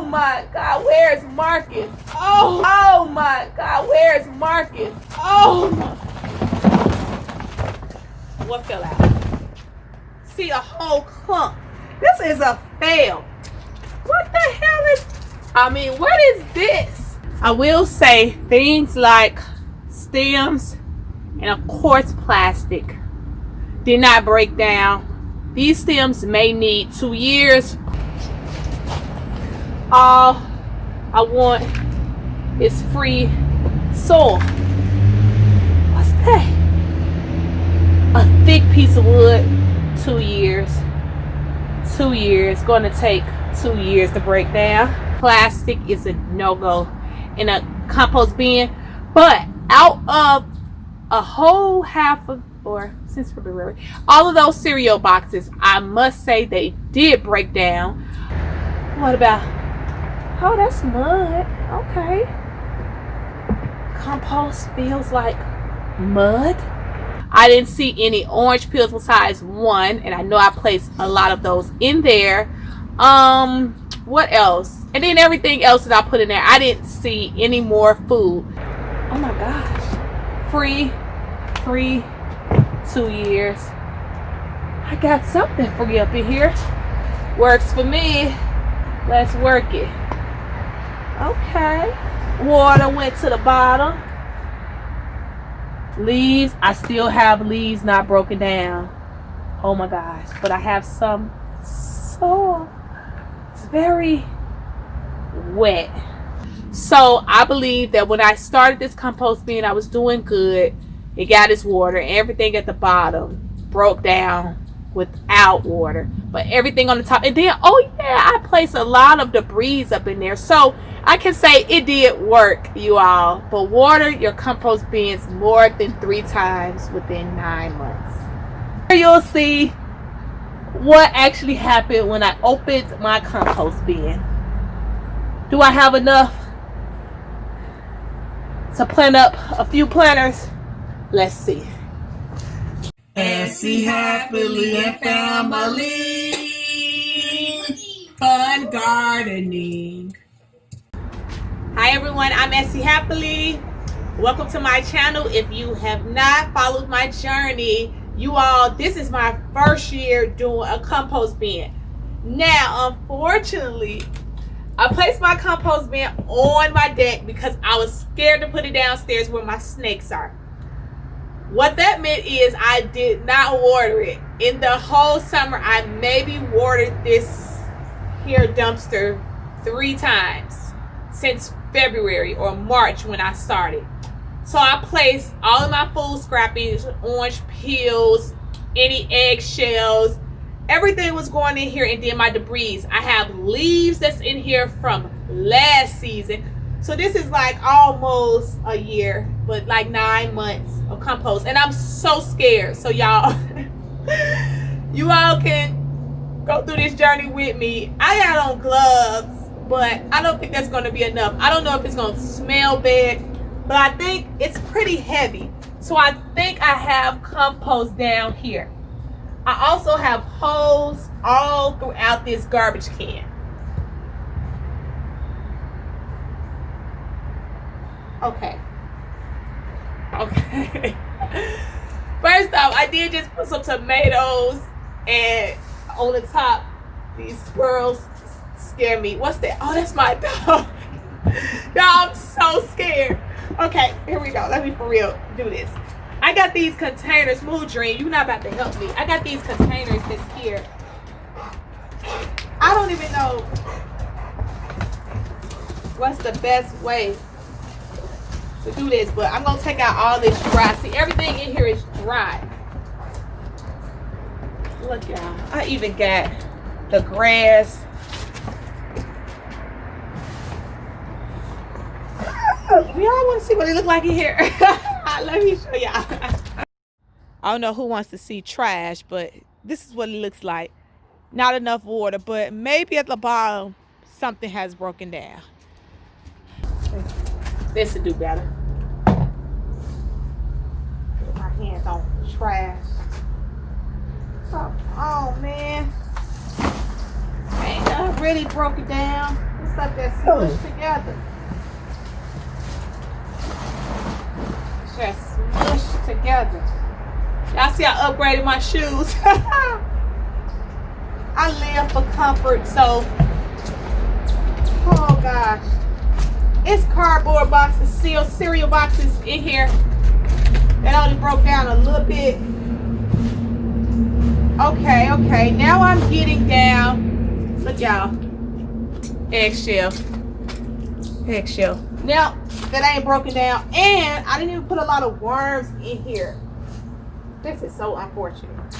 my God, where's Marcus? Oh my God, where's Marcus? Oh my. What fell out? See, a whole clump. This is a fail. What the hell is, I mean, what is this? I will say things like stems and of course plastic did not break down. These stems may need 2 years. All I want is free soil. What's that? A thick piece of wood. 2 years. 2 years. Gonna take 2 years to break down. Plastic is a no-go in a compost bin. But out of a whole half of, or since February, all of those cereal boxes, I must say they did break down. What about, oh, that's mud. Okay. Compost feels like mud. I didn't see any orange peels besides one, and I know I placed a lot of those in there. What else? And then everything else that I put in there, I didn't see any more food. Oh my gosh. Free 2 years. I got something free up in here. Works for me. Let's work it. Okay. Water went to the bottom. Leaves, I still have leaves not broken down. Oh my gosh. But I have some soil. It's very wet. So I believe that when I started this compost bin, I was doing good. It got its water. Everything at the bottom broke down without water. But everything on the top. And then, oh yeah, I placed a lot of debris up in there. So I can say it did work, you all. But water your compost bins more than 3 times within 9 months. Here you'll see what actually happened when I opened my compost bin. Do I have enough to plant up a few planters? Let's see. Essie happily and family, fun gardening. Hi everyone, I'm Essie Happily. Welcome to my channel. If you have not followed my journey, you all, this is my first year doing a compost bin. Now, unfortunately, I placed my compost bin on my deck because I was scared to put it downstairs where my snakes are. What that meant is I did not water it. In the whole summer, I maybe watered this here dumpster 3 times since February or March when I started. So I placed all of my food scrappings, orange peels, any eggshells, everything was going in here, and then my debris. I have leaves that's in here from last season. So this is like almost a year, but like 9 months of compost. And I'm so scared. So y'all, you all can go through this journey with me. I got on gloves, but I don't think that's going to be enough. I don't know if it's going to smell bad, but I think it's pretty heavy. So I think I have compost down here. I also have holes all throughout this garbage can. Okay. First off, I did just put some tomatoes, and on the top, these squirrels scare me. What's that? Oh, that's my dog. Y'all, I'm so scared. Okay, here we go. Let me for real do this. I got these containers. Mood Dream, you're not about to help me. I got these containers that's here. I don't even know what's the best way to do this, but I'm gonna take out all this dry. See, everything in here is dry. Look, y'all, I even got the grass. Y'all want to see what it look like in here? Let me show y'all. I don't know who wants to see trash, but this is what it looks like. Not enough water, but maybe at the bottom something has broken down. This would do better. Put my hands on trash. Oh man. Ain't nothing really broke it down. It's like that smushed together. Just smushed together. Y'all see I upgraded my shoes. I live for comfort, so oh gosh. It's cardboard boxes, sealed cereal boxes in here. That only broke down a little bit. Okay. Now I'm getting down. Look, y'all. Eggshell. Now that ain't broken down, and I didn't even put a lot of worms in here. This is so unfortunate.